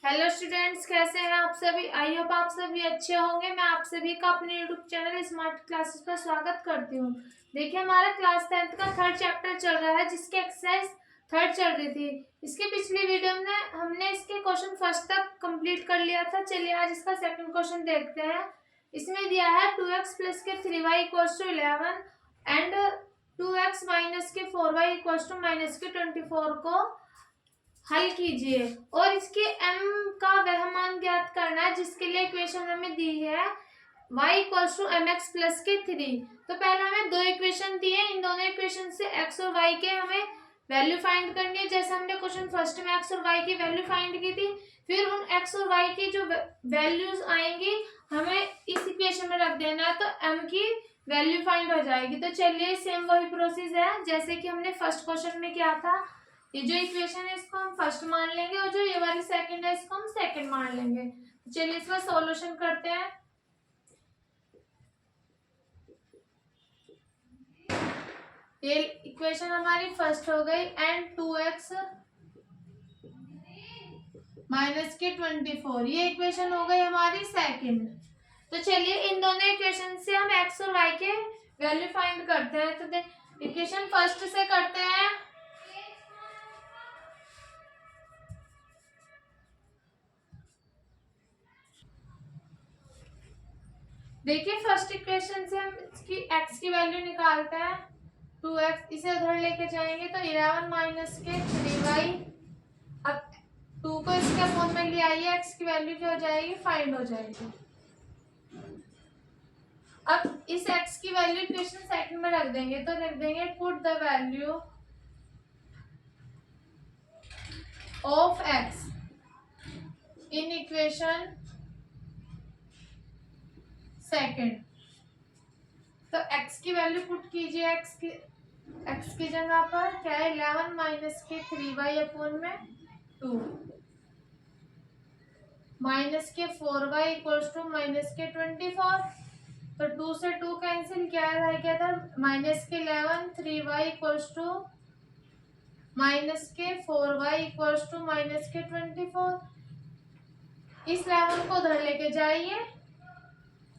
Hello students, कैसे हैं आप सभी। आई होप आप सभी अच्छे होंगे। मैं आप सभी का अपने यूट्यूब चैनल स्मार्ट क्लासेस पर स्वागत करती हूँ। देखिए, हमारा क्लास 10th का थर्ड चैप्टर चल रहा है, जिसकी एक्सरसाइज थर्ड चल रही थी। इसके पिछली वीडियो में हमने इसके क्वेश्चन फर्स्ट तक कंप्लीट कर लिया था। चलिए आज इसका सेकंड क्वेश्चन देखते हैं। इसमें दिया है 2x प्लस के 3y equals to 11 and 2x minus के 4y इक्वल्स टू माइनस के 24 को हल कीजिए और इसके m का वह मान ज्ञात करना है जिसके लिए इक्वेशन हमें दी है y equals to M X plus K 3। तो पहले हमें दो इक्वेशन दी है, इन दोनों इक्वेशन से x और y के हमें वैल्यू फाइंड करनी है। जैसे हमने क्वेश्चन फर्स्ट में x और y की वैल्यू फाइंड की थी, फिर उन x और y की जो वैल्यूज आएंगी हमें इस इक्वेशन में रख देना है, तो m की वैल्यू फाइंड हो जाएगी। तो चलिए सेम वही प्रोसेस है जैसे कि हमने फर्स्ट क्वेश्चन में किया था। ये जो इक्वेशन है इसको हम फर्स्ट मान लेंगे और जो ये वाली सेकंड है इसको हम सेकंड मान लेंगे। तो चलिए इसका सॉल्यूशन करते हैं। ये इक्वेशन हमारी फर्स्ट हो गई एंड 2x माइनस के 24, ये इक्वेशन हो गई हमारी सेकंड। तो चलिए इन दोनों इक्वेशन से हम x और y के वैल्यू फाइंड करते हैं। तो इक्वेशन फर्स्ट से करते हैं। देखिए फर्स्ट इक्वेशन से हम इसकी x की वैल्यू निकालते हैं 2x, इसे उधर लेके जाएंगे तो 11 माइनस के 3y। अब 2 को इसके अपोन में ले आइए, x की वैल्यू क्या हो जाएगी, फाइंड हो जाएगी। अब इस x की वैल्यू इक्वेशन सेकंड में रख देंगे, तो रख देंगे put the value of x in equation second. तो x की वैल्यू पुट कीजिए, x की जगह पर क्या है 11 माइनस के 3y अपोन में 2 माइनस के 4y इक्वल्स टू माइनस के 24। तो 2 से 2 कैंसिल, क्या रह गया था माइनस के 11, 3y इक्वल्स टू माइनस के 4y इक्वल्स टू माइनस के 24। इस 11 को उधर लेके जाइए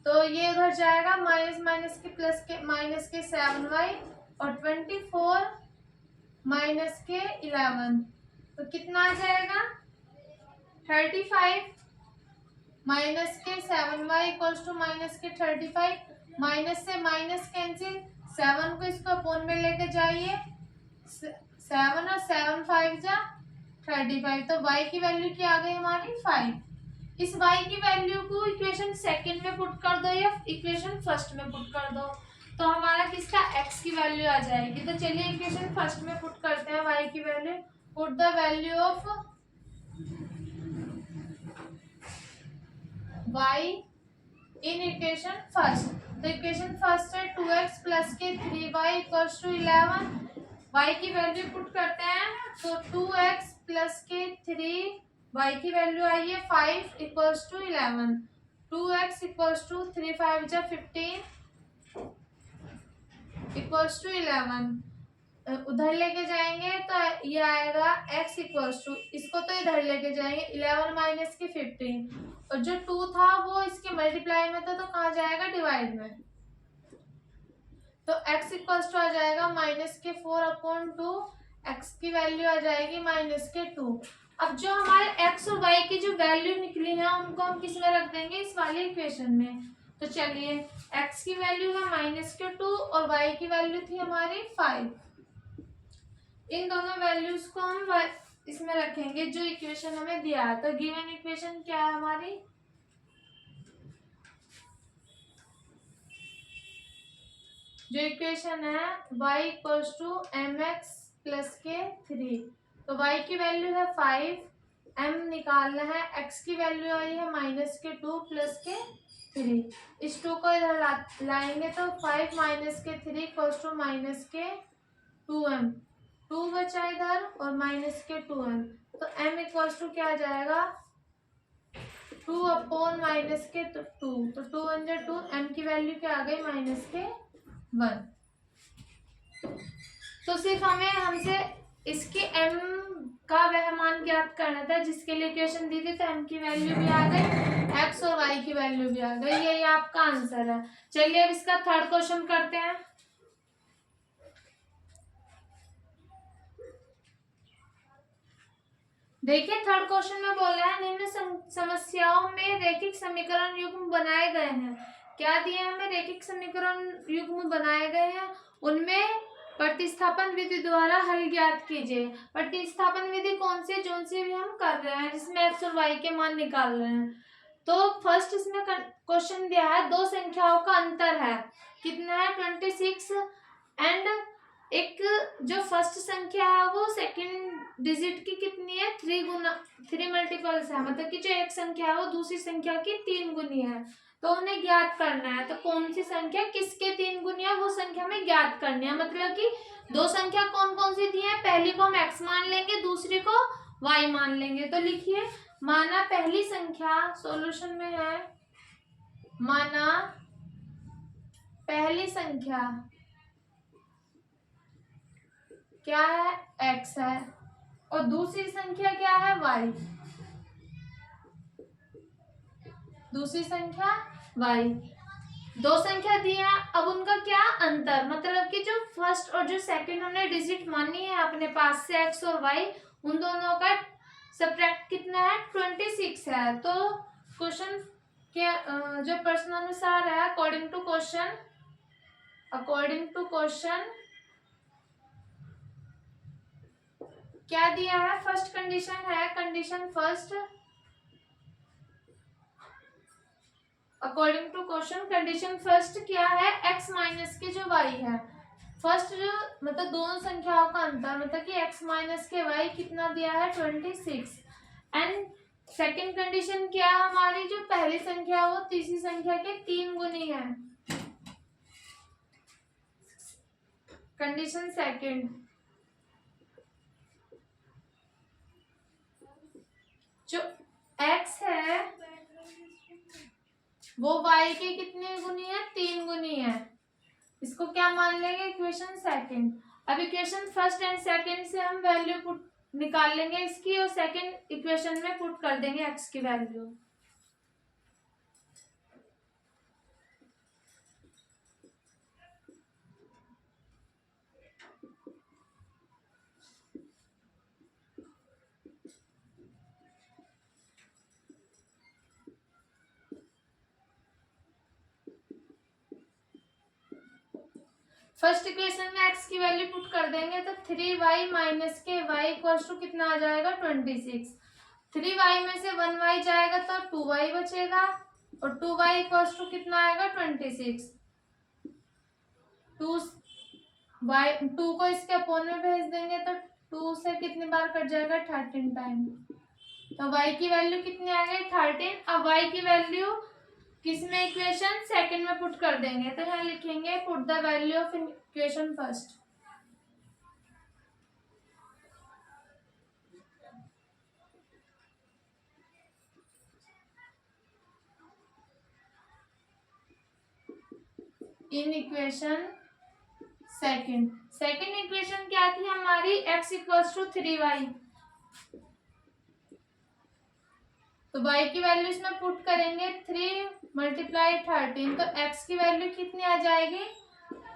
तो ये उधर जाएगा माइनस माइनस के प्लस के माइनस के 7y और 24 माइनस के 11, तो कितना आ जाएगा 35 माइनस के 7y इक्वल्स टू माइनस के 35। माइनस से माइनस कैंसिल, 7 को इसको अपोन में लेके जाइए, 7 और 7 5 जा 35। तो y की वैल्यू क्या आ गई हमारी 5। इस y की वैल्यू को इक्वेशन सेकंड में पुट कर दो या इक्वेशन फर्स्ट में पुट कर दो, तो हमारा किसका x की वैल्यू आ जाएगी। तो चलिए इक्वेशन फर्स्ट में पुट करते हैं y की value. Put the value of y in equation first. तो इक्वेशन फर्स्ट है 2x प्लस के 3y इक्वल्स टू 11। y की वैल्यू पुट करते हैं, तो 2x प्लस के 3y की वैल्यू आई है 5 equals to 11। 2x equals to 3 5 जा 15 इक्वल्स टू 11। उधर लेके जाएंगे तो ये आएगा x इक्वल्स टू, इसको तो इधर लेके जाएंगे 11 माइनस के 15, और जो 2 था वो इसके मल्टीप्लाई में था तो कहाँ जाएगा डिवाइड में। तो x इक्वल्स टू आ जाएगा माइनस के 4 अपॉन 2, x की वैल्यू आ जाएगी माइनस के 2। अब जो हमारे x और y की जो वैल्यू निकली है उनको हम किस में रख देंगे, इस वाली इक्वेशन में। तो चलिए x की वैल्यू है माइनस के 2 और y की वैल्यू थी हमारी 5। इन दोनों वैल्यूज को हम इसमें रखेंगे जो इक्वेशन हमें दिया है। तो गिवन इक्वेशन क्या है हमारी, जो इक्वेशन है y equals to M X plus K 3। तो y की वैल्यू है 5, m निकालना है, x की वैल्यू आई है माइनस के 2 प्लस के 3। इस 2 को इधर लाएंगे तो 5 माइनस के 3 इक्वल्स टू माइनस के 2m, 2 बचा इधर और माइनस के 2m। तो m इक्वल्स टू क्या आ जाएगा 2 अपॉन माइनस के 2, तो 2 × 2, m की वैल्यू क्या आ गई माइनस के 1। तो सिर्फ हमसे इसके m का वह मान ज्ञात करना था जिसके लिए इक्वेशन दी थी, तो m की वैल्यू भी आ गई, x और y की वैल्यू भी आ गई। यही आपका आंसर है। चलिए अब इसका थर्ड क्वेश्चन करते हैं। देखिए थर्ड क्वेश्चन में बोला है निम्न समस्याओं में रैखिक समीकरण युग्म बनाए गए हैं। क्या दिए हमें? रैखिक समीकरण युग्म बनाए गए हैं, उनमें प्रतिस्थापन विधि द्वारा हल ज्ञात कीजिए। प्रतिस्थापन विधि कौन सी? जो सी भी हम कर रहे हैं, जिसमें एक्स और वाई के मान निकाल रहे हैं। तो फर्स्ट इसमें क्वेश्चन दिया है, दो संख्याओं का अंतर है, कितना है? 26। एंड एक जो फर्स्ट संख्या है वो सेकंड डिजिट की कितनी है? 3 मल्टीपल्स है, मतलब कि जो एक संख्या है वो दूसरी संख्या की 3 गुनी है, तो उन्हें ज्ञात करना है। तो कौन सी संख्या किसके 3 गुनी है वो संख्या में ज्ञात करनी है। मतलब कि दो संख्या कौन कौन सी दी है? पहली को हम x मान लेंगे, दूसरी को y मान लेंगे। तो लिखिए, माना पहली संख्या सॉल्यूशन में है, माना पहली संख्या क्या है? x है, और दूसरी संख्या क्या है? y। दूसरी संख्या y। दो संख्या दी है, अब उनका क्या अंतर, मतलब कि जो फर्स्ट और जो सेकंड हमने डिजिट मानी है अपने पास से x और y, उन दोनों का सब्ट्रैक्ट कितना है? 26 है। तो क्वेश्चन के जो प्रश्न अनुसार है, अकॉर्डिंग टू क्वेश्चन क्या दिया है? फर्स्ट कंडीशन है, condition first, according to question condition first क्या है? x माइनस के जो y है, फर्स्ट जो मतलब दोनों संख्याओं का अंतर, मतलब कि x माइनस के y कितना दिया है? 26। एंड सेकंड कंडीशन क्या है हमारी? जो पहली संख्या वो तीसरी संख्या के 3 गुनी है। कंडीशन सेकंड, जो x है वो y के कितने गुनी है? 3 गुनी है। इसको क्या मान लेंगे? Equation second. अब इक्वेशन फर्स्ट एंड सेकंड से हम वैल्यू पुट निकाल लेंगे इसकी, और सेकंड इक्वेशन में पुट कर देंगे x की वैल्यू। फर्स्ट इक्वेशन में x की वैल्यू पुट कर देंगे, तो 3y माइनस के y इक्वल्स टू कितना आ जाएगा? 26। 3y में से 1y जाएगा तो 2y बचेगा, और 2y इक्वल्स टू कितना आएगा? 26। 2 को इसके अपोन में भेज देंगे तो 2 से कितनी बार कट जाएगा? 13 टाइम। तो y की वैल्यू कितनी आ गई? 13। अब y की वैल्यू किसमें? इक्वेशन सेकंड में पुट कर देंगे, तो यहाँ लिखेंगे put the value of equation first. In equation second equation क्या थी हमारी? x equals to 3y। तो y की वैल्यू इसमें पुट करेंगे, 3 मल्टीप्लाई 13, तो x की वैल्यू कितनी आ जाएगी?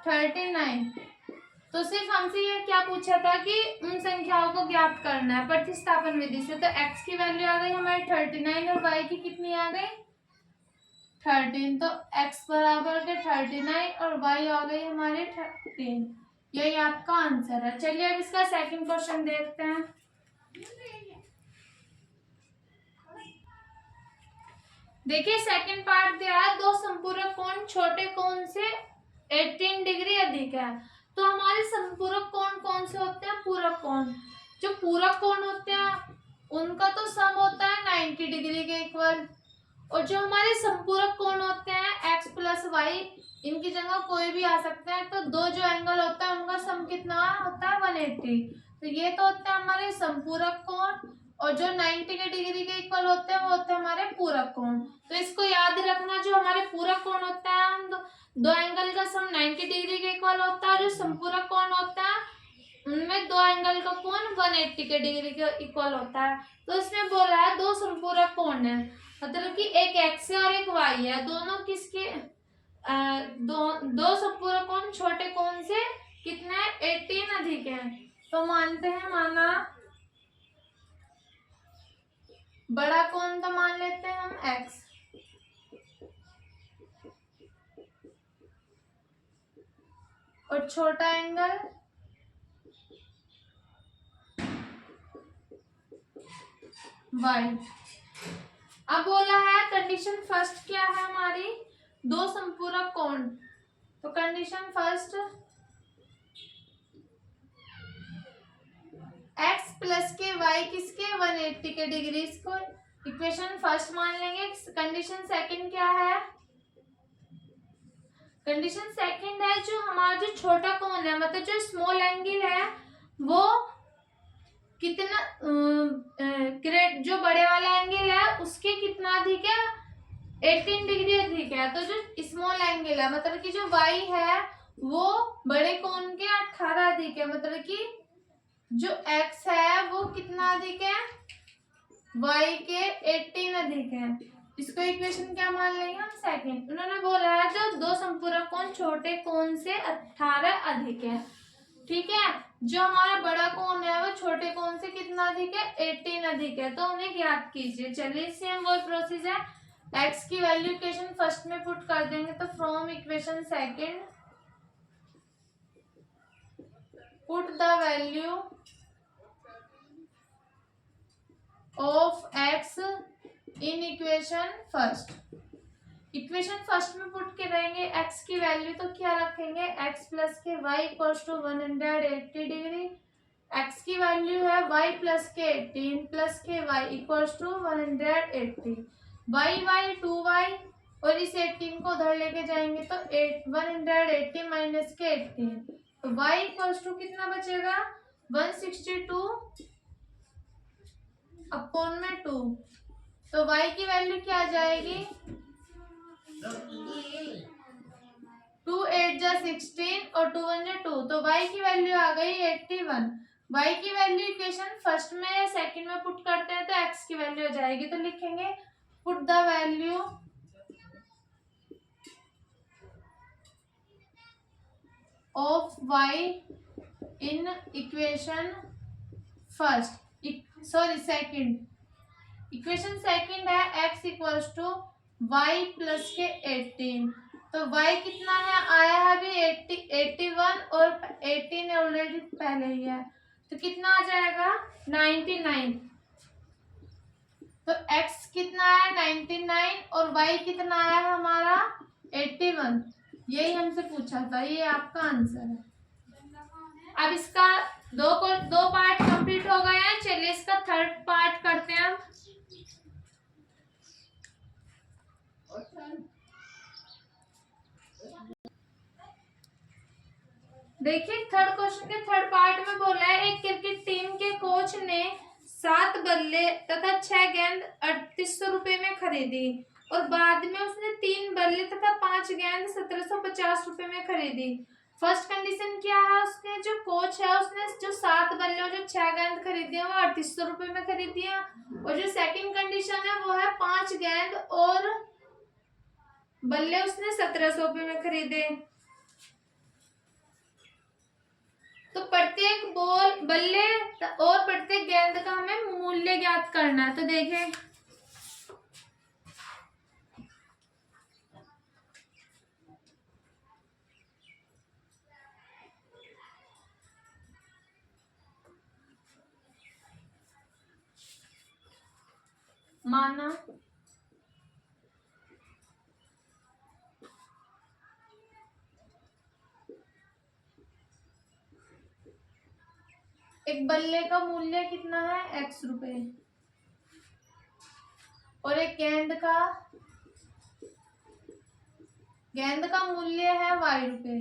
39। तो सिर्फ हमसे ये क्या पूछा था कि उन संख्याओं को ज्ञात करना है प्रतिस्थापन विधि से। तो x की वैल्यू आ गई हमारी 39 और y की कितनी आ गई? 13। तो x बराबर के 39 और y आ गई हमारे 13। यही आपका आंसर है। चलिए अब इसका सेकंड क्वेश्चन देखते हैं। देखिए सेकंड पार्ट दिया है, दो संपूरक कोण छोटे कोण से 18 डिग्री अधिक है। तो हमारे संपूरक कोण कौन से होते हैं? पूरक कोण। जो पूरक कोण होते हैं उनका तो सम होता है 90 डिग्री के इक्वल, और जो हमारे संपूरक कोण होते हैं x प्लस वाई, इनकी जगह कोई भी आ सकता है, तो दो जो एंगल होता है उनका सम कितना होता है? 180। तो ये तो होते हैं हमारे संपूरक कोण, और जो 90 के डिग्री के इक्वल होते हैं वो होते हैं हमारे पूरक कोण। तो इसको याद रखना, जो हमारे पूरक कोण होता है दो एंगल का सम 90 डिग्री के इक्वल होता है, जो संपूरक कोण होता है उनमें दो एंगल का कोण 180 के डिग्री के इक्वल होता है। तो इसमें बोल रहा है दो संपूरक कोण है, मतलब कि एक एक्स है और एक वाई है, दोनों किसके दो संपूरक कोण छोटे कोण से कितना है 18 अधिक है। तो मानते हैं, माना बड़ा कोण तो मान लेते हैं हम एक्स, और छोटा एंगल वाई। अब बोला है कंडीशन फर्स्ट क्या है हमारी, दो संपूरक कोण। तो condition first x plus K y किसके 180 के डिग्री, इसको इक्वेशन फर्स्ट मान लेंगे। कंडीशन सेकंड क्या है, कंडीशन सेकंड है जो हमारा जो छोटा कोण है, मतलब जो स्मॉल एंगल है वो कितना जो बड़े वाला एंगल है उसके कितना अधिक है 18 डिग्री अधिक है। तो जो स्मॉल एंगल है मतलब कि जो y है वो बड़े कोण के 18 अधिक है, मतलब कि जो x है वो कितना अधिक है y के 18 अधिक है। इसको इक्वेशन क्या मान लेंगे हम, सेकंड। उन्होंने बोला है जो दो संपूरक कोण छोटे कोण से 18 अधिक है, ठीक है। जो हमारा बड़ा कोण है वो छोटे कोण से कितना अधिक है 18 अधिक है, तो उन्हें ज्ञात कीजिए। चलिए सेम वही प्रोसेस है, x की वैल्यू इक्वेशन फर्स्ट में पुट कर देंगे। तो from equation second put the value of x in equation first. Equation first में पुट के रहेंगे x की वैल्यू, तो क्या रखेंगे x plus K y equals to 180 degree. x की वैल्यू है y plus K 18 plus K y equals to 180, y 2y, और इस 18 को उधर लेके जाएंगे तो 180 माइनस के 18, तो y इक्वल्स टू कितना बचेगा 162 अपॉन में 2। तो y की वैल्यू क्या आ जाएगी 2 8 जा 16 और 2 1 जा 2, तो y की वैल्यू आ गई 81। y की वैल्यू इक्वेशन फर्स्ट में या सेकंड में पुट करते हैं तो x की वैल्यू आ जाएगी। तो लिखेंगे put the value of y in equation first, sorry second. Equation second है x equals to y plus K 18, तो y कितना है आया है अभी 81 और 18 ऑलरेडी पहले ही है, तो कितना आ जाएगा 99। तो x कितना है 99 और y कितना आया है हमारा 81, यही हमसे पूछा था, ये आपका आंसर है। अब इसका दो पार्ट कंप्लीट हो गए हैं, चलिए इसका थर्ड पार्ट करते हैं हम। देखिए थर्ड क्वेश्चन के थर्ड पार्ट में बोला है एक क्रिकेट टीम के कोच ने 7 बल्ले तथा 6 गेंद 3800 रुपए में खरीदी और बाद में उसने 3 बल्ले तथा 5 गेंद 1750 रुपए में खरीदी। फर्स्ट कंडीशन क्या है, उसने जो कोच है उसने जो 7 बल्ले और जो 6 गेंद खरीदी है वो 3800 रुपए में खरीदी है, और जो सेकंड कंडीशन है वो है 5 गेंद और बल्ले उसने 1700 रुपए में खरीदे। तो प्रत्येक बल्ले और प्रत्येक गेंद का हमें मूल्य ज्ञात करना है। तो देखें माना एक बल्ले का मूल्य कितना है x रुपए और एक गेंद का मूल्य है y रुपए।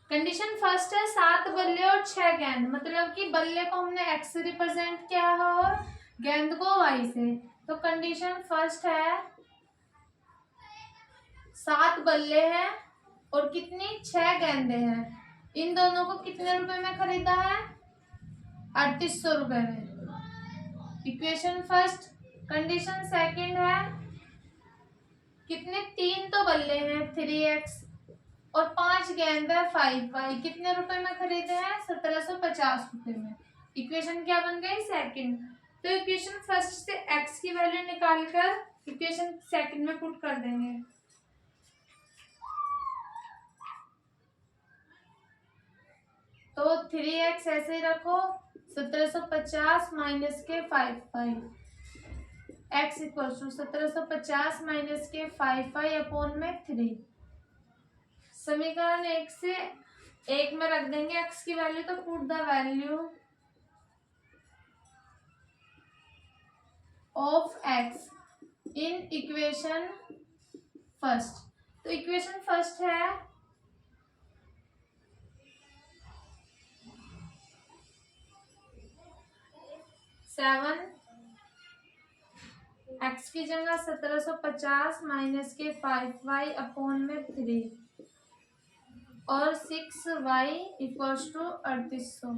कंडीशन फर्स्ट है 7 बल्ले और 6 गेंद, मतलब कि बल्ले को हमने x से रिप्रेजेंट किया है और गेंद को y से। तो कंडीशन फर्स्ट है 7 बल्ले हैं और कितनी 6 गेंदें हैं, इन दोनों को कितने रुपए में खरीदा है? 3800 रुपए में। Equation first. कंडीशन सेकंड है कितने, 3 तो बल्ले हैं 3x और 5 गेंद है 5y, कितने रुपए में खरीदे हैं? 1750 रुपए में। इक्वेशन क्या बन गई? सेकंड। तो इक्वेशन फर्स्ट से x की वैल्यू निकालकर इक्वेशन सेकंड में पुट कर देंगे। तो 3x ऐसे ही रखो, 1750 माइनस के 5y, x equal to 1750 minus के 5y अपॉन में 3। समीकरण 1 से 1 में रख देंगे x की वैल्यू, तो put the value of x in equation first. तो इक्वेशन फर्स्ट है 7 x की जगह 1750 माइनस के 5y अपॉन में 3 और 6y इक्वल्स टू 3800।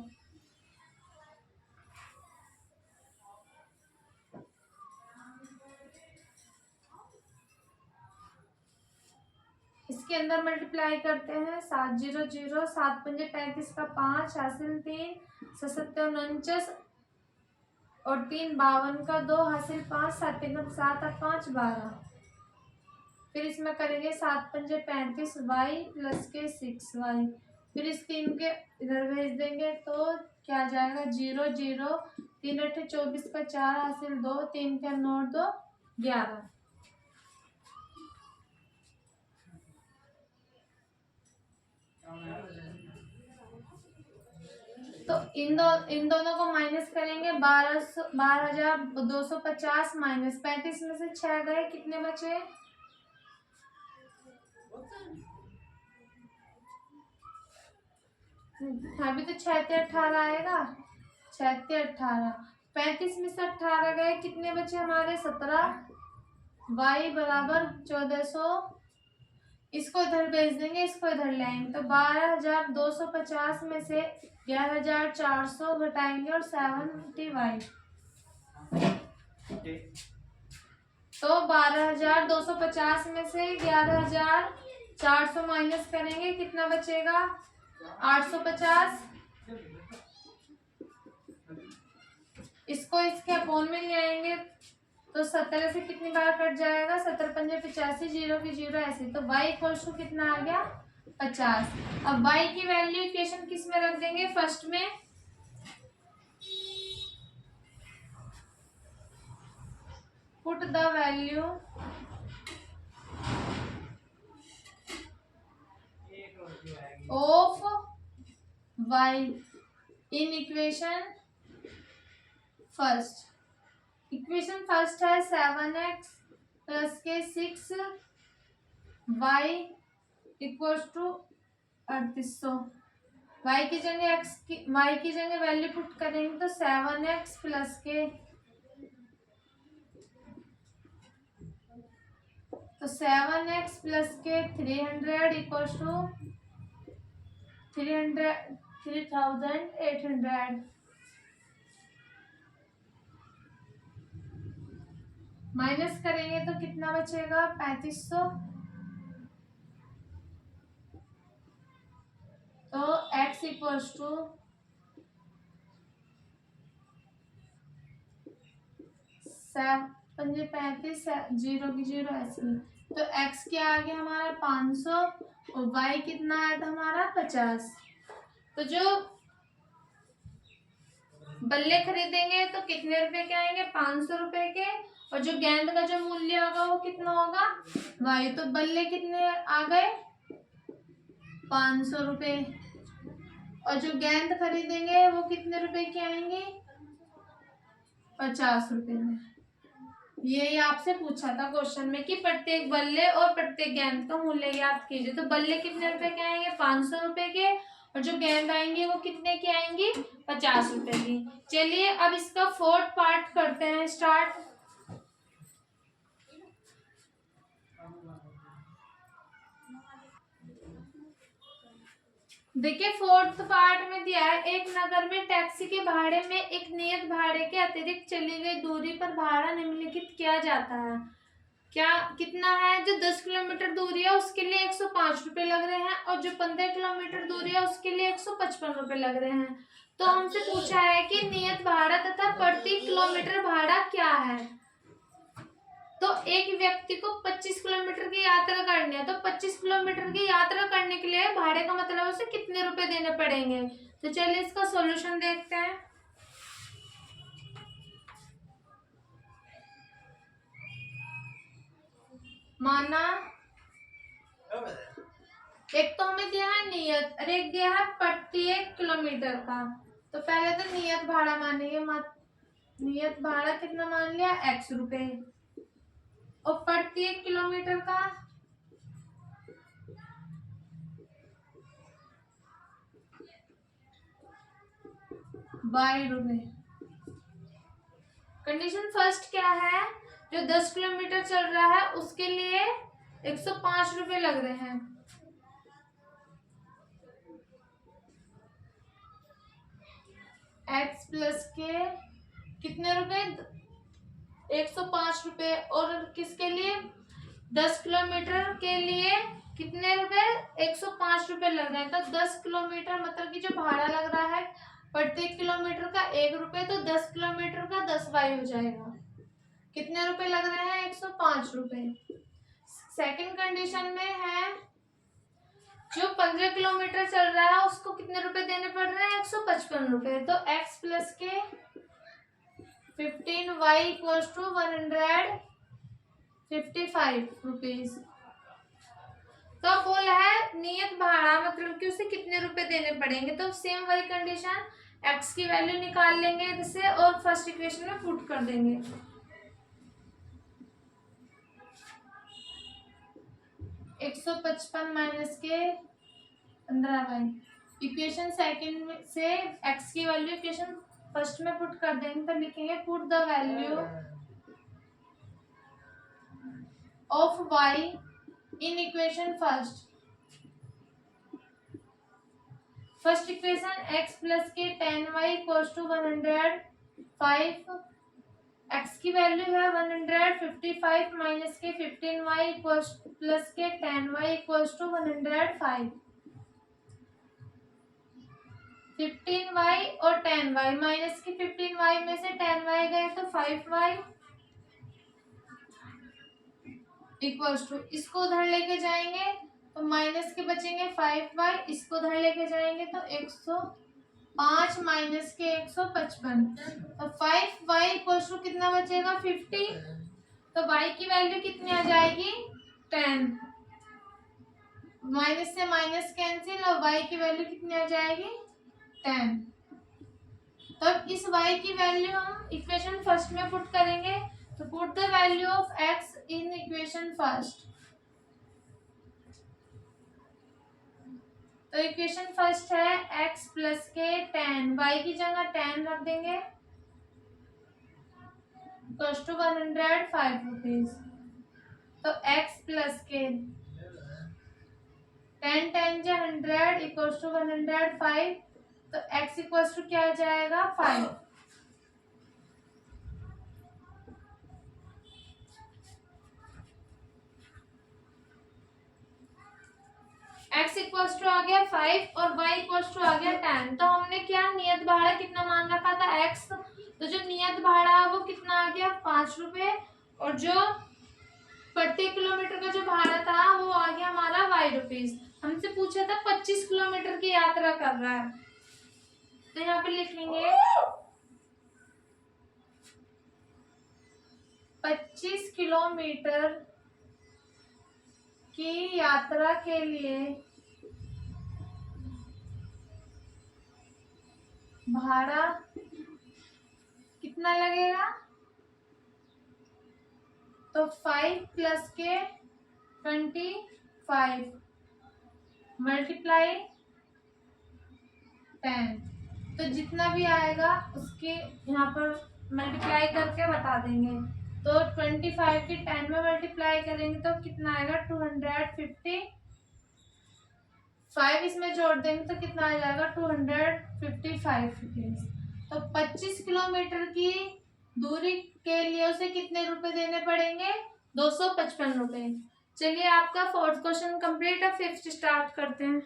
इसके अंदर मल्टीप्लाई करते हैं, 7 0 0, 7 पंजे 35 का 5 हासिल 3, 7 49 और 3 52 का 2 हासिल 5, 7 1 7 और 5 12। फिर इसमें करेंगे 7 पंजे 35 y प्लस के 6y, फिर इस 3 के इधर भेज देंगे तो क्या आ जाएगा? 0 0, 3 8 24 का 4 हासिल 2, 3 का 9 2 11। तो इन दोनों को माइनस करेंगे, 12,250 माइनस 35 में से 6 गए, कितने बचे? अभी तो 6 18 आएगा, 6 18, 35 में से 18 गए, कितने बचे हमारे? 17। y बराबर 1400, इसको इधर भेज देंगे, इसको इधर ले आएंगे, तो 12,250 में से 11,400 घटाएंगे और 70y, तो 12,250 में से 11,400 माइनस करेंगे, कितना बचेगा? 850। इसको इसके अपोन में ले आएंगे तो 17 से कितनी बार कट जाएगा? 17 पंजे 85, 0 की 0 ऐसे, तो y इक्वल्स टू कितना आ गया? 50। अब y की वैल्यू इक्वेशन किस में रख देंगे? फर्स्ट में। Put the value of y in equation first. Equation first है 7x प्लस के 6y इक्वल्स टू 3800। y की जगह वैल्यू पुट करेंगे तो 7x प्लस के, तो 7x प्लस के 300 इक्वल्स टू 3,800 माइनस करेंगे तो कितना बचेगा? 3500। तो x इक्वल्स टू 35, 0 की 0 ऐसे, तो x क्या आ गया हमारा? 500 और y कितना आया था हमारा? 50। तो जो बल्ले खरीदेंगे तो कितने रुपए के आएंगे? 500 रुपए के, और जो गेंद का जो मूल्य होगा वो कितना होगा? y। तो बल्ले कितने आ गए? 500 रुपए, और जो गेंद खरीदेंगे वो कितने रुपए के आएंगे? 50 रुपए में। ये आपसे पूछा था क्वेश्चन में कि प्रत्येक बल्ले और प्रत्येक गेंद का मूल्य याद कीजिए। तो बल्ले कितने रुपए के आएंगे? 500 रुपए के, और जो गेंद आएंगी वो कितने की आएंगी? 50 रुपए की। चलिए अब इसका फोर्थ पार्ट करते हैं स्टार्ट। देखिए फोर्थ पार्ट में दिया है, एक नगर में टैक्सी के भाड़े में एक नियत भाड़े के अतिरिक्त चली गई दूरी पर भाड़ा निम्नलिखित किया जाता है। क्या कितना है? जो 10 किलोमीटर दूरी है उसके लिए 105 रुपए लग रहे हैं और जो 15 किलोमीटर दूरी है उसके लिए 155 रुपए लग रहे हैं। तो हमसे पूछा है कि नियत भाड़ा तथा प्रति किलोमीटर भाड़ा क्या है। तो एक व्यक्ति को 25 किलोमीटर की यात्रा करनी है, तो 25 किलोमीटर की यात्रा करने के लिए भाड़े का मतलब उसे कितने रुपए देने पड़ेंगे। तो चलिए इसका सॉल्यूशन देखते हैं। माना एक तो हमें दिया है नियत और एक दिया है प्रत्येक किलोमीटर का। तो पहले तो नियत भाड़ा मानेंगे। नियत भाड़ा कितना मान लिया? x रुपए। और प्रत्येक किलोमीटर का y रुपए। कंडीशन फर्स्ट क्या है? जो 10 किलोमीटर चल रहा है उसके लिए 105 रुपए लग रहे हैं। x प्लस के कितने रुपए? 105 रुपए। और किसके लिए? 10 किलोमीटर के लिए कितने रुपए? 105 रुपए लग रहे हैं। तो 10 किलोमीटर मतलब कि जो भाड़ा लग रहा है प्रत्येक किलोमीटर का 1 रुपए, तो 10 किलोमीटर का 10 वाई हो जाएगा। कितने रुपए लग रहे हैं? 105 रुपए। सेकंड कंडीशन में है जो 15 किलोमीटर चल रहा है उसको कितने रुपए देने पड़ रहे हैं? 155 रुपए। तो x प्लस के 15y इक्वल्स टू 155 रुपीज। तो बोला है नियत भाड़ा मतलब कि उसे कितने रुपए देने पड़ेंगे। तो सेम वही कंडीशन, x की वैल्यू निकाल लेंगे इससे और फर्स्ट इक्वेशन में पुट कर देंगे। एक 155 माइनस के 15y। इक्वेशन सेकंड से x की वैल्यू इक्वेशन फर्स्ट में पुट कर देंगे। तो लिखेंगे put the value of y in equation first. First equation x plus के 10y इक्वल्स टू 105। x की वैल्यू है 155 माइनस के 15y इक्वल्स प्लस के 10y इक्वल्स टू 105। 15y और 10y माइनस की 15y में से 10y गए तो 5y इक्वल्स टू, इसको उधर लेके जाएंगे तो माइनस के बचेंगे 5y, इसको उधर लेके जाएंगे तो 105 माइनस के 155। तो 5y इक्वल्स टू कितना बचेगा? 50। तो y की वैल्यू कितनी आ जाएगी? 10। माइनस से माइनस कैंसिल और y की वैल्यू कितनी आ जाएगी? 10। तब इस y की वैल्यू हम इक्वेशन फर्स्ट में पुट करेंगे। तो put the value of x in equation first. तो इक्वेशन फर्स्ट है x प्लस के 10, y की जगह 10 रख देंगे इक्वल्स टू 105 रुपीज। तो x प्लस के 10 10 जा 100 इक्वल्स टू 105। तो x इक्वल्स टू क्या आ जाएगा? 5। x इक्वल्स टू आ गया 5 और y इक्वल्स टू आ गया 10। तो हमने क्या नियत भाड़ा कितना मान रखा था? x। तो जो नियत भाड़ा है वो कितना आ गया? 5 रुपए। और जो प्रत्येक किलोमीटर का जो भाड़ा था वो आ गया हमारा y रुपीज। हमसे पूछा था 25 किलोमीटर की यात्रा कर रहा है, तो यहाँ पे लिखेंगे 25 किलोमीटर की यात्रा के लिए भाड़ा कितना लगेगा? तो 5 प्लस के 25 मल्टीप्लाई 10। तो जितना भी आएगा उसके यहाँ पर मल्टीप्लाई करके बता देंगे। तो 25 की 10 में मल्टीप्लाई करेंगे तो कितना आएगा? 250 5 इसमें जोड़ देंगे तो कितना आ जाएगा 255 रुपीज। तो 25 किलोमीटर की दूरी के लिए उसे कितने रुपए देने पड़ेंगे 255 रुपए। चलिए आपका फोर्थ क्वेश्चन कंप्लीट है, फिफ्थ स्टार्ट करते हैं।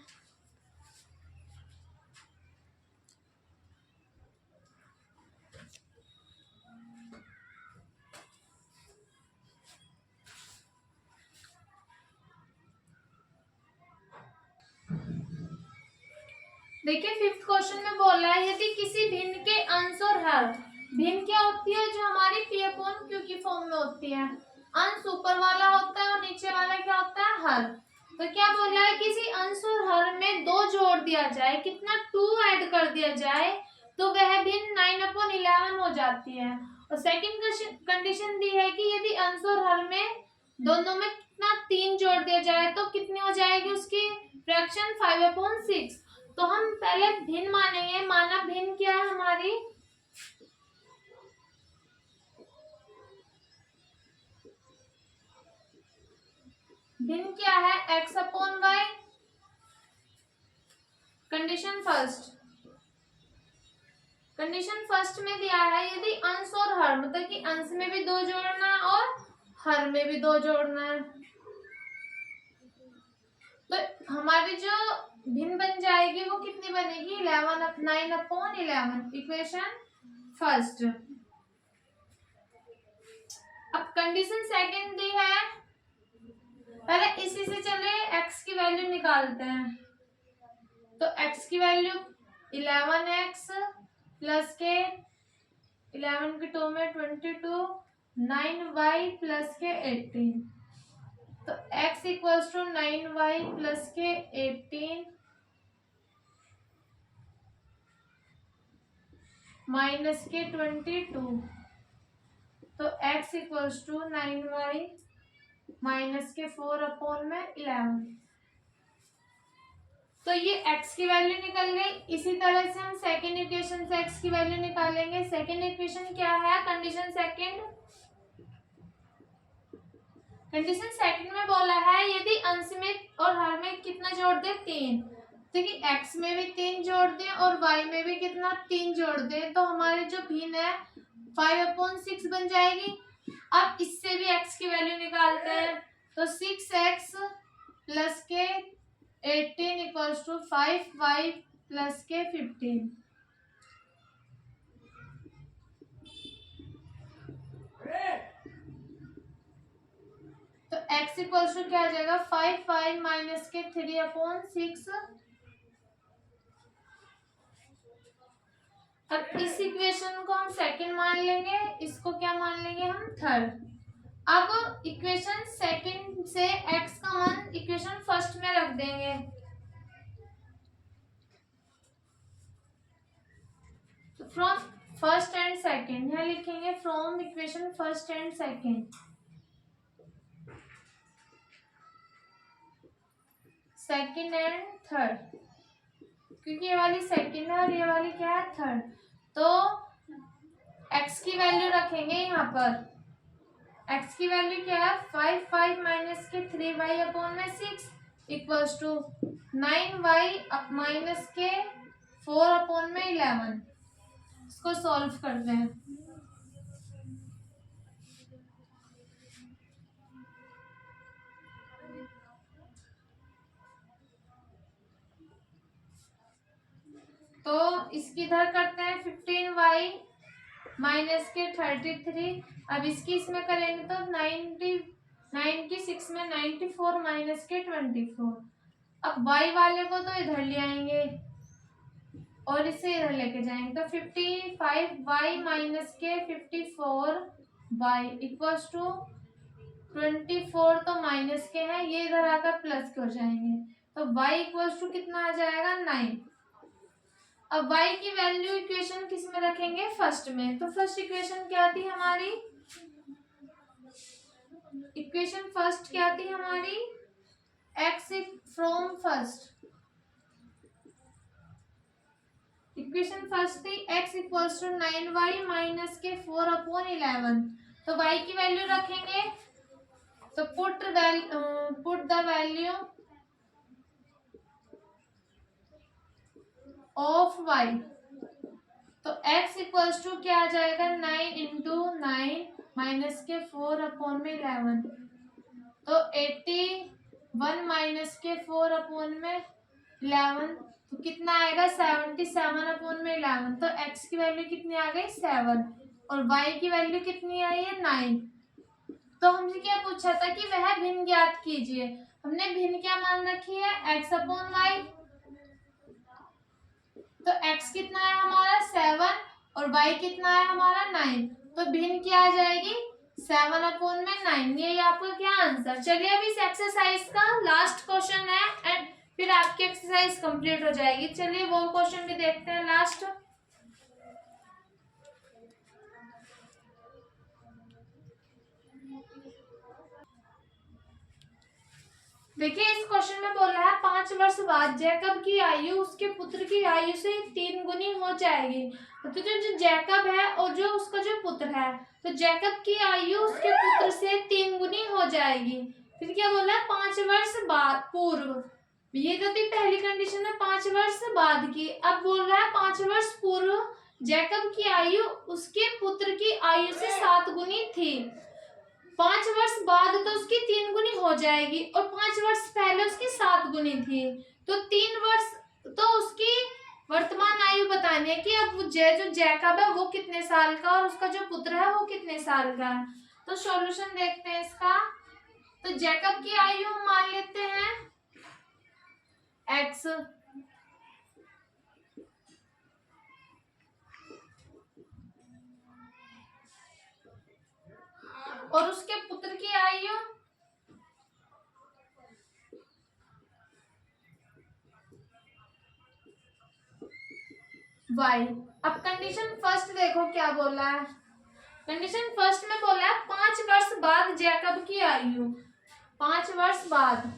देखिए फिफ्थ क्वेश्चन में बोला है यदि किसी भिन्न के अंश और हर, भिन्न क्या होती है जो हमारी पी अपॉन क्यू की फॉर्म में होती है, अंश ऊपर वाला होता है और नीचे वाला क्या होता है हर। तो क्या बोला है किसी अंश और हर में 2 जोड़ दिया जाए, कितना 2 ऐड कर दिया जाए तो वह भिन्न 9/11 हो जाती है। और सेकंड कंडीशन दी है कि यदि अंश और हर में दोनों में कितना 3 जोड़ दिया जाए तो कितनी हो जाएगी उसकी फ्रैक्शन 5/6। तो हम पहले भिन्न मानेंगे, माना भिन्न क्या है हमारी, भिन्न क्या है x/y। कंडीशन फर्स्ट में दिया है यदि अंश और हर, मतलब कि अंश में भी 2 जोड़ना है और हर में भी 2 जोड़ना है। तो हमारी जो भिन्न बन जाएगी वो कितनी बनेगी 9/11 इक्वेशन फर्स्ट। अब कंडीशन सेकंड दी है, पहले इसी से चले x की वैल्यू निकालते हैं। तो x की वैल्यू 11x प्लस के 11 के 2 में 22, 9y प्लस के 18। तो x equals to 9y plus K 18 minus के 22। तो x equals to 9y minus के 4/11। तो ये x की वैल्यू निकल गई। इसी तरह से हम सेकेंड इक्वेशन से x की वैल्यू निकालेंगे। सेकेंड इक्वेशन क्या है, कंडीशन सेकेंड में बोला है यदि अंश में और हर में कितना जोड़ दे 3, देखिए x में भी 3 जोड़ दें और y में भी कितना 3 जोड़ दें तो हमारे जो भिन्न है 5/6 बन जाएगी। अब इससे भी x की वैल्यू निकालते हैं। तो 6x plus K 18 equals to 5y plus के 15। तो x इक्वल्स टू क्या आ जाएगा 5y माइनस के 3/6। अब इस इक्वेशन को हम सेकंड मान लेंगे, इसको क्या मान लेंगे हम थर्ड। अब इक्वेशन सेकंड से x का मान इक्वेशन फर्स्ट में रख देंगे। तो फ्रॉम फर्स्ट एंड सेकंड यहाँ लिखेंगे from equation first and second. Second and third, क्योंकि ये वाली सेकंड है और ये वाली क्या है थर्ड। तो x की वैल्यू रखेंगे यहाँ पर। x की वैल्यू क्या है 5 माइनस के 3y/6 equals to 9y minus के 4/11। इसको सॉल्व करते हैं। तो इसकी इधर करते हैं 15y माइनस के 33। अब इसकी इसमें करेंगे तो 96 में 94 माइनस के 24। अब y वाले को तो इधर ले आएंगे और इसे इधर लेके जाएंगे। तो 55y माइनस के 54y इक्वल्स टू 24 तो माइनस के हैं, ये इधर आकर प्लस के हो जाएंगे। तो y इक्वल्स टू कितना आ जाएगा 9। अब y की वैल्यू इक्वेशन किस में रखेंगे फर्स्ट में। तो फर्स्ट इक्वेशन क्या थी हमारी, इक्वेशन फर्स्ट क्या थी हमारी x from first. Equation first थी x equals to 9y minus के 4/11। तो y की वैल्यू रखेंगे। तो put the value of y. तो x इक्वल्स टू क्या आ जाएगा 9 इंटू 9 माइनस के 4 अपॉन में 11। तो 81 माइनस के 4 अपॉन में 11 तो कितना आएगा 77 अपॉन में 11। तो x की वैल्यू कितनी आ गई 7 और y की वैल्यू कितनी आई है 9। तो हमसे क्या पूछा था कि वह भिन्न ज्ञात कीजिए। हमने भिन्न क्या मान रखी है x अपॉन वाई। तो x कितना है हमारा 7 और y कितना है हमारा 9। तो भिन्न क्या आ जाएगी 7 अपॉन में 9। ये आपका क्या आंसर। चलिए अब इस एक्सरसाइज का लास्ट क्वेश्चन है एंड फिर आपकी एक्सरसाइज कंप्लीट हो जाएगी। चलिए वो क्वेश्चन भी देखते हैं लास्ट। देखिए इस क्वेश्चन में बोला है 5 वर्ष बाद जैकब की आयु उसके पुत्र की आयु से 3 गुनी हो जाएगी। तो जो जैकब है और जो उसका जो पुत्र है तो जैकब की आयु उसके पुत्र से 3 गुनी हो जाएगी। फिर क्या बोला है 5 वर्ष बाद पूर्व। ये तो थी पहली कंडीशन है 5 वर्ष बाद की। अब बोल रहा है 5 वर्ष पूर्व जैकब की आयु उसके पुत्र की आयु से 7 गुनी थी। 5 वर्ष बाद तो उसकी 3 गुनी हो जाएगी और 5 वर्ष पहले उसकी 7 गुनी थी। तो 3 वर्ष तो उसकी वर्तमान आयु बतानी है कि अब जो जैकब है वो कितने साल का और उसका जो पुत्र है वो कितने साल का है। तो सॉल्यूशन देखते हैं इसका। तो जैकब की आयु हम मान लेते हैं x और उसके पुत्र की आयु y। अब कंडीशन फर्स्ट देखो क्या बोला है। कंडीशन फर्स्ट में बोला है 5 वर्ष बाद जैकब की आयु। 5 वर्ष बाद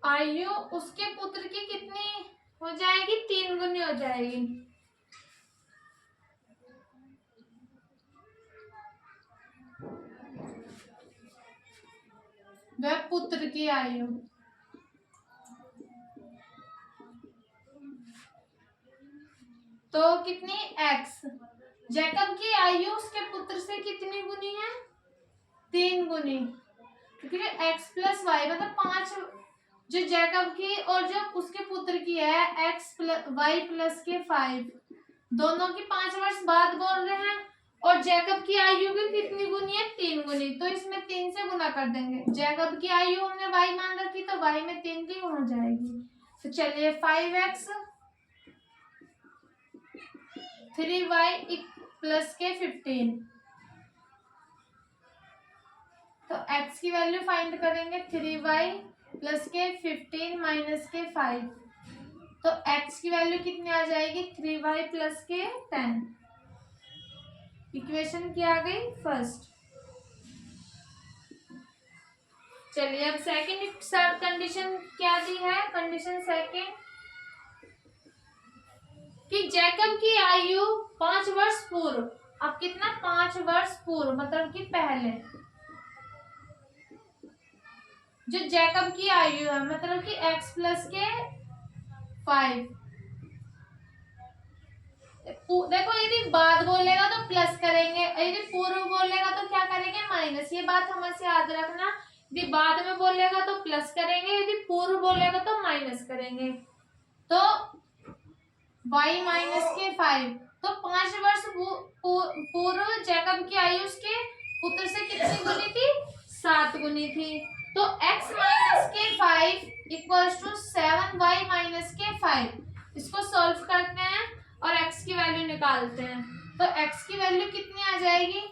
आयु उसके पुत्र की कितनी हो जाएगी 3 गुनी हो जाएगी। वह पुत्र की आयु तो कितनी x। जैकब की आयु उसके पुत्र से कितनी गुनी है 3 गुनी। क्योंकि x प्लस वाई मतलब 5 जो जैकब की और जो उसके पुत्र की है x प्लस वाई प्लस के 5 दोनों की 5 वर्ष बाद बोल रहे हैं और जैकब की आयु की कितनी गुनी है 3 गुनी। तो इसमें 3 से गुना कर देंगे। जैकब की आयु हमने y मान रखी तो y में 3 की हो जाएगी। तो चलिए 5x 3y प्लस के 15। तो x की वैल्यू फाइंड करेंगे 3y प्लस के 15 माइनस के 5। तो x की वैल्यू कितनी आ जाएगी 3y प्लस के 10। इक्वेशन क्या आ गई फर्स्ट। चलिए अब सेकंड कंडीशन क्या दी है। कंडीशन सेकंड कि जैकब की आयु 5 वर्ष पूर्व। अब कितना 5 वर्ष पूर्व मतलब कि पहले जो जैकब की आयु है मतलब कि x प्लस के 5। देखो यदि बाद बोलेगा तो प्लस करेंगे यदि पूर्व बोलेगा तो क्या करेंगे माइनस। ये बात हमें याद रखना। यदि बाद में बोलेगा तो प्लस करेंगे यदि पूर्व बोलेगा तो माइनस करेंगे। तो y माइनस के 5। तो 5 वर्ष पूर्व जैकब की आयु उसके पुत्र से कितनी गुनी थी 7 गुनी थी। तो x माइनस के 5 इक्वल्स टू 7y माइनस के 5। इसको सॉल्व करते हैं और x की वैल्यू निकालते हैं। तो x की वैल्यू कितनी आ जाएगी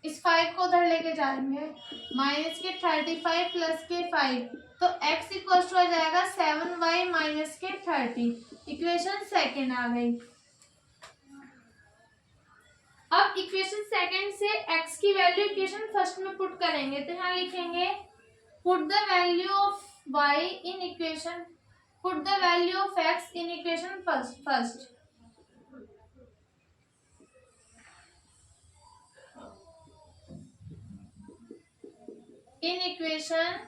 इस 5 को उधर लेके जाएंगे माइनस के 35 प्लस के 5। तो x इक्वल्स टू आ जाएगा 7y माइनस के 30। इक्वेशन सेकेंड आ गई। अब इक्वेशन सेकेंड से x की वैल्यू इक्वेशन फर्स्ट में पुट करेंगे, तो यहाँ लिखेंगे put the value of y in equation, put the value of x in equation first. In equation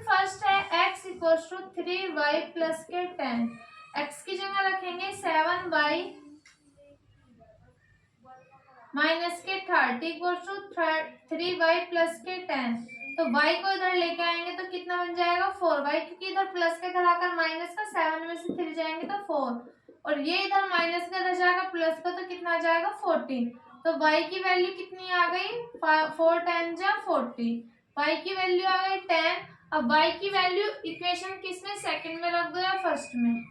first है x equals to 3y plus के 10। x की जगह रखेंगे 7y माइनस के 30 इक्वल्स टू 3y प्लस के 10। तो y को इधर लेके आएंगे तो कितना बन जाएगा 4y, क्योंकि इधर प्लस का इधर आकर माइनस का 7 में से 3 जाएंगे तो 4, और ये इधर माइनस का इधर जाएगा प्लस का, तो कितना आ जाएगा 14। तो y की वैल्यू कितनी आ गई 4 10 जा 40, y की वैल्यू आ गई 10। अब y की वैल्यू इक्वेशन किसमें सेकंड में रख दो या फर्स्ट में,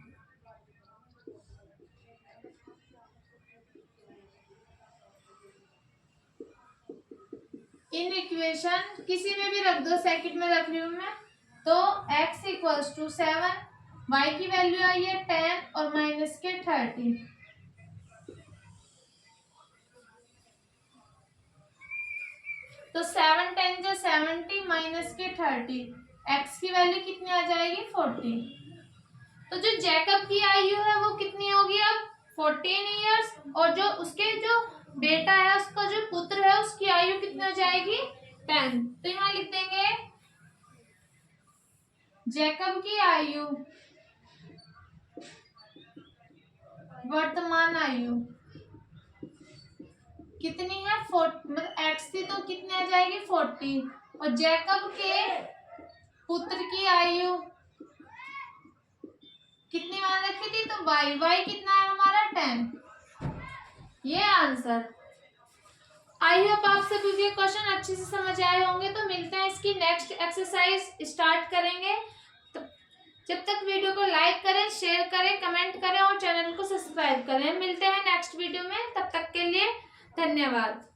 इन इक्वेशन किसी में भी रख दो, सेकंड में रख रही हूँ मैं। तो x इक्वल्स टू 7, y की वैल्यू आई है 10 और माइनस के 30। तो 7 10 जो 70 माइनस के 30, x की वैल्यू कितनी आ जाएगी 40। तो जो जैकब की आयु है वो कितनी होगी अब 14 इयर्स, और जो उसके जो बेटा है उसका जो पुत्र है उसकी आयु कितनी हो जाएगी 10। तो यहाँ लिख देंगे जैकब की आयु, वर्तमान आयु कितनी है मतलब x थी तो कितनी आ जाएगी 40, और जैकब के पुत्र की आयु कितनी मान रखी थी तो y कितना है हमारा 10। ये आंसर। आई होप आप सभी के क्वेश्चन अच्छे से समझ आए होंगे। तो मिलते हैं इसकी नेक्स्ट एक्सरसाइज स्टार्ट करेंगे। तो जब तक वीडियो को लाइक करें, शेयर करें, कमेंट करें और चैनल को सब्सक्राइब करें। मिलते हैं नेक्स्ट वीडियो में, तब तक के लिए धन्यवाद।